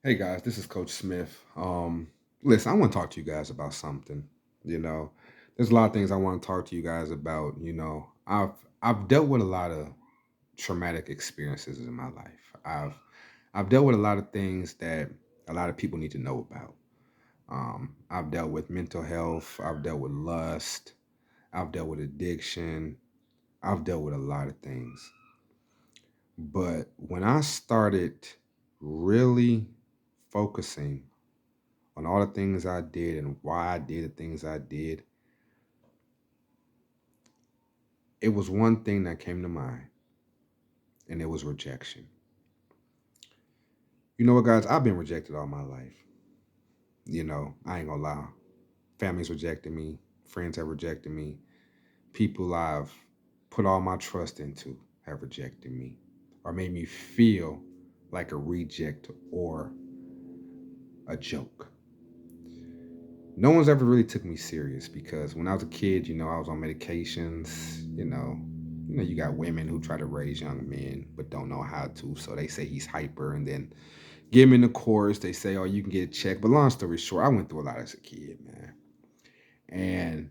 Hey guys, this is Coach Smith. Listen, I want to talk to you guys about something. You know, there's a lot of things I want to talk to you guys about. I've dealt with a lot of traumatic experiences in my life. I've dealt with a lot of things that a lot of people need to know about. I've dealt with mental health. I've dealt with lust. I've dealt with addiction. I've dealt with a lot of things. But when I started really focusing on all the things I did and why I did the things I did, it was one thing that came to mind, and it was rejection. You know what, guys? I've been rejected all my life. I ain't gonna lie. Families rejected me, friends have rejected me, people I've put all my trust into have rejected me or made me feel like a reject or a joke. No one's ever really took me serious because when I was a kid, I was on medications. You got women who try to raise young men but don't know how to, so they say he's hyper, and then get him in the course. They say, "Oh, you can get a check." But long story short, I went through a lot as a kid, man. And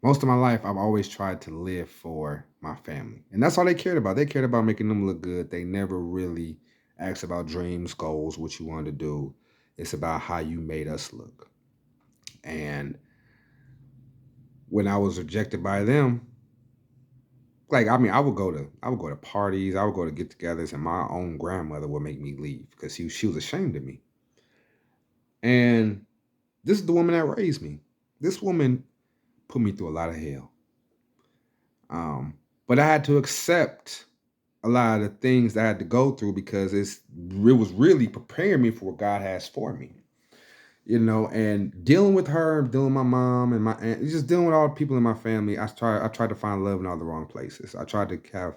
most of my life, I've always tried to live for my family, and that's all they cared about. They cared about making them look good. They never really asked about dreams, goals, what you wanted to do. It's about how you made us look. And when I was rejected by them, like I would go to parties, I would go to get-togethers, and my own grandmother would make me leave because she was ashamed of me. And this is the woman that raised me. This woman put me through a lot of hell. But I had to accept a lot of the things that I had to go through because it was really preparing me for what God has for me. And dealing with her, dealing with my mom and my aunt, just dealing with all the people in my family. I tried to find love in all the wrong places. I tried to have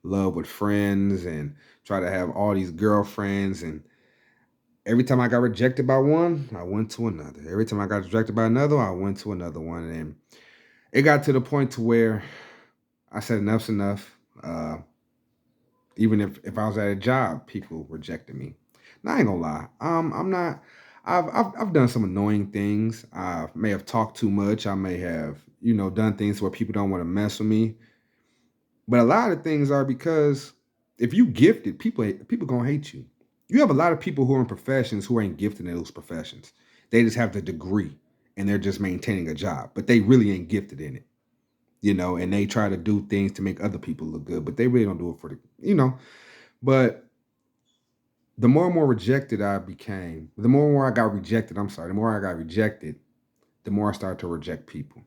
love with friends and try to have all these girlfriends, and every time I got rejected by one, I went to another. Every time I got rejected by another, I went to another one, and it got to the point to where I said enough's enough. Even if I was at a job, people rejected me. Now, I ain't gonna lie. I'm not. I've done some annoying things. I may have talked too much. I may have done things where people don't want to mess with me. But a lot of things are because if you gifted, people gonna hate you. You have a lot of people who are in professions who ain't gifted in those professions. They just have the degree and they're just maintaining a job, but they really ain't gifted in it. And they try to do things to make other people look good, but they really don't do it for the. But the more and more rejected I became, the more and more I got rejected. I'm sorry, the more I got rejected, the more I started to reject people.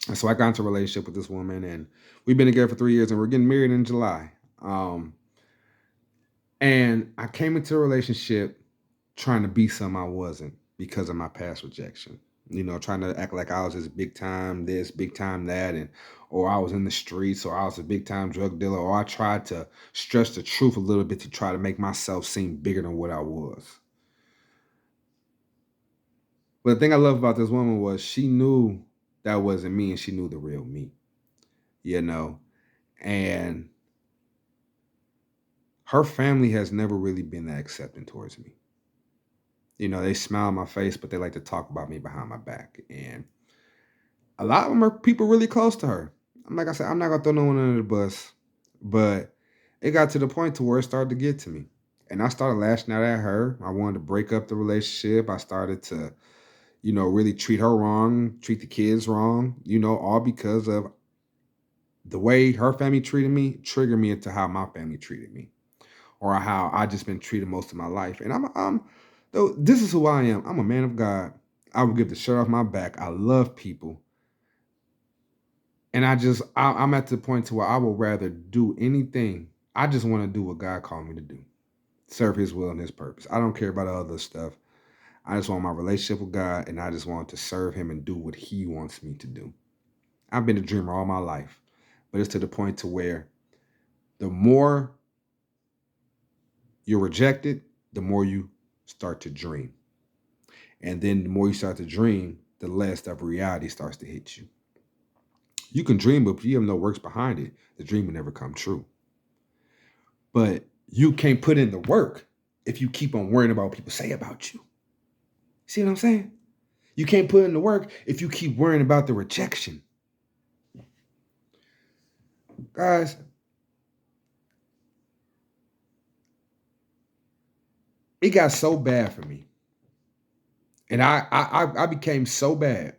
And so I got into a relationship with this woman, and we've been together for 3 years, and we're getting married in July. Um, and I came into a relationship trying to be something I wasn't because of my past rejection. Trying to act like I was this big time this, big time that, and or I was in the streets, or I was a big time drug dealer, or I tried to stretch the truth a little bit to try to make myself seem bigger than what I was. But the thing I love about this woman was she knew that wasn't me, and she knew the real me, you know. And her family has never really been that accepting towards me. They smile in my face, but they like to talk about me behind my back. And a lot of them are people really close to her. Like I said, I'm not gonna throw no one under the bus, but it got to the point to where it started to get to me. And I started lashing out at her. I wanted to break up the relationship. I started to, really treat her wrong, treat the kids wrong, all because of the way her family treated me, triggered me into how my family treated me, or how I just been treated most of my life. And though this is who I am. I'm a man of God. I would give the shirt off my back. I love people. And I'm at the point to where I would rather do anything. I just want to do what God called me to do. Serve his will and his purpose. I don't care about the other stuff. I just want my relationship with God, and I just want to serve him and do what he wants me to do. I've been a dreamer all my life, but it's to the point to where the more you're rejected, the more you start to dream. And then the more you start to dream, the less of reality starts to hit you. You can dream, but if you have no works behind it, the dream will never come true. But you can't put in the work if you keep on worrying about what people say about you. See what I'm saying? You can't put in the work if you keep worrying about the rejection. Guys, it got so bad for me. And I became so bad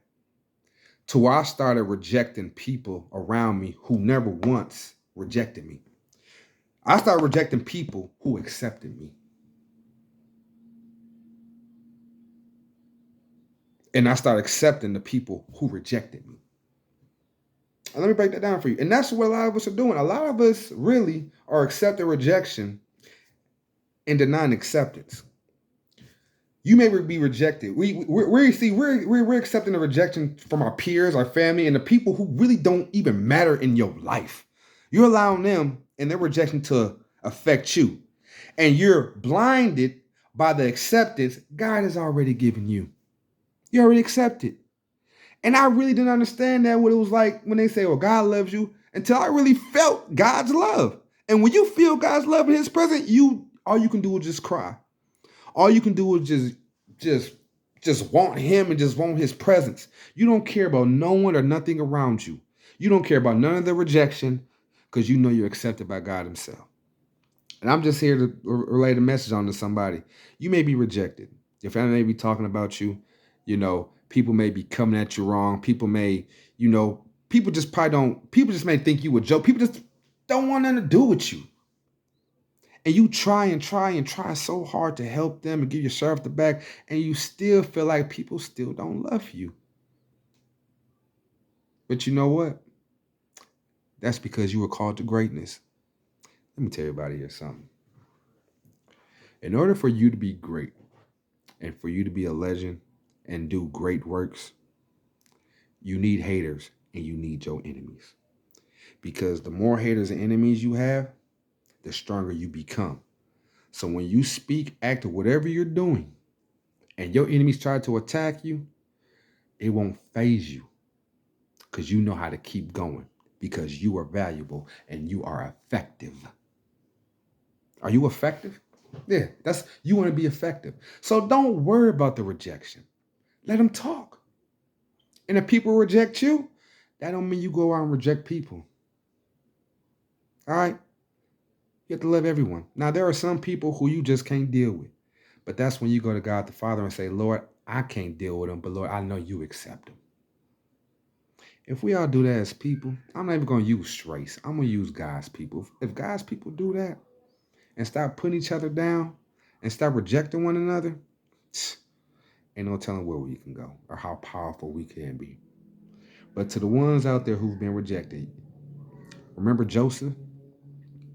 to where I started rejecting people around me who never once rejected me. I started rejecting people who accepted me. And I started accepting the people who rejected me. And let me break that down for you. And that's what a lot of us are doing. A lot of us really are accepting rejection and denying acceptance. You may be rejected. We're accepting the rejection from our peers, our family, and the people who really don't even matter in your life. You're allowing them and their rejection to affect you, and you're blinded by the acceptance God has already given you. You already accepted, and I really didn't understand that what it was like when they say, "Well, God loves you," until I really felt God's love. And when you feel God's love in His presence, you all you can do is just cry. All you can do is just just want him and just want his presence. You don't care about no one or nothing around you. You don't care about none of the rejection because you know you're accepted by God himself. And I'm just here to relay a message on to somebody. You may be rejected. Your family may be talking about you. You know, people may be coming at you wrong. People may, people just probably don't, people just may think you a joke. People just don't want nothing to do with you. And you try and try and try so hard to help them and give yourself the back, and you still feel like people still don't love you. But you know what? That's because you were called to greatness. Let me tell everybody here something. In order for you to be great and for you to be a legend and do great works, you need haters and you need your enemies. Because the more haters and enemies you have, the stronger you become. So when you speak, act, or whatever you're doing, and your enemies try to attack you, it won't phase you because you know how to keep going because you are valuable and you are effective. Are you effective? Yeah, that's you want to be effective. So don't worry about the rejection. Let them talk. And if people reject you, that don't mean you go out and reject people. All right? You have to love everyone. Now there are some people who you just can't deal with. But that's when you go to God the Father and say, Lord, I can't deal with them, but Lord, I know you accept them. If we all do that as people, I'm not even going to use race. I'm going to use God's people. If God's people do that and stop putting each other down and stop rejecting one another, ain't no telling where we can go or how powerful we can be. But to the ones out there who've been rejected, remember Joseph?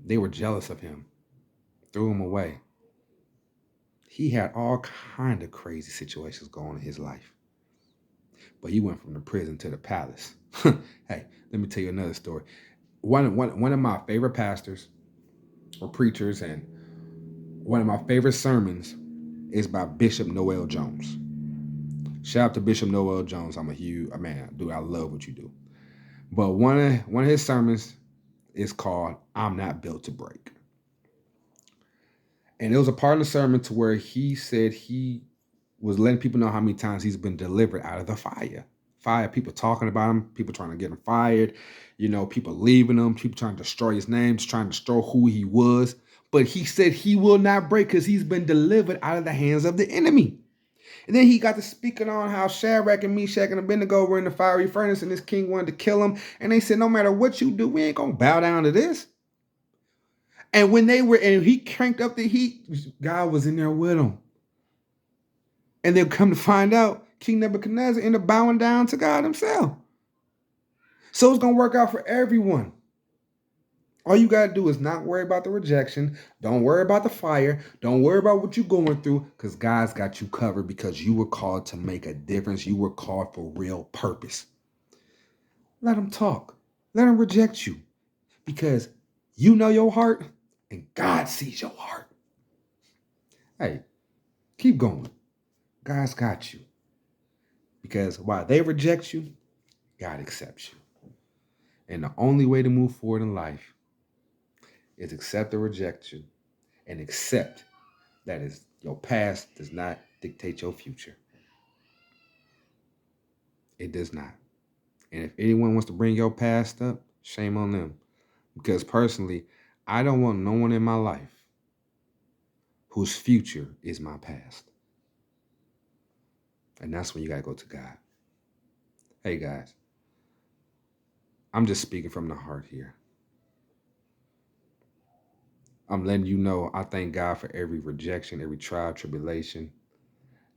They were jealous of him, threw him away. He had all kind of crazy situations going on in his life. But he went from the prison to the palace. Hey, let me tell you another story. One of my favorite pastors or preachers and one of my favorite sermons is by Bishop Noel Jones. Shout out to Bishop Noel Jones. I'm a huge man, dude. I love what you do. But one of his sermons is called "I'm Not Built to Break," and it was a part of the sermon to where he said he was letting people know how many times he's been delivered out of the fire. Fire, people talking about him, people trying to get him fired, people leaving him, people trying to destroy his name, just trying to destroy who he was. But he said he will not break because he's been delivered out of the hands of the enemy. And then he got to speaking on how Shadrach and Meshach and Abednego were in the fiery furnace and this king wanted to kill him. And they said, no matter what you do, we ain't going to bow down to this. And when he cranked up the heat, God was in there with him. And they'll come to find out King Nebuchadnezzar ended up bowing down to God himself. So it's going to work out for everyone. All you got to do is not worry about the rejection. Don't worry about the fire. Don't worry about what you're going through because God's got you covered because you were called to make a difference. You were called for real purpose. Let them talk. Let them reject you because you know your heart and God sees your heart. Hey, keep going. God's got you. Because while they reject you, God accepts you. And the only way to move forward in life is accept the rejection and accept That is, your past does not dictate your future. It does not. And if anyone wants to bring your past up, shame on them. Because personally, I don't want no one in my life whose future is my past. And that's when you got to go to God. Hey, guys, I'm just speaking from the heart here. I'm letting you know I thank God for every rejection, every trial, tribulation,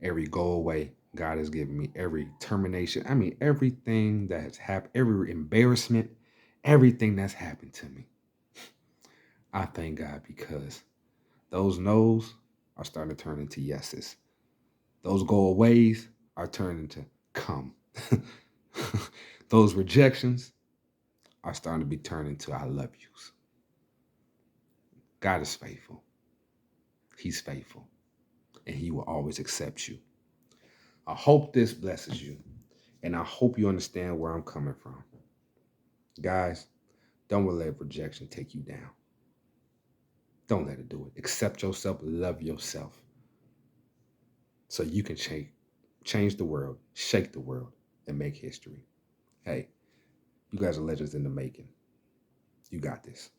every go away God has given me, every termination. I mean, everything that has happened, every embarrassment, everything that's happened to me. I thank God because those no's are starting to turn into yeses. Those go aways are turning to come. Those rejections are starting to be turned into I love yous. God is faithful. He's faithful. And he will always accept you. I hope this blesses you. And I hope you understand where I'm coming from. Guys, don't let rejection take you down. Don't let it do it. Accept yourself, love yourself. So you can change the world, shake the world, and make history. Hey, you guys are legends in the making. You got this.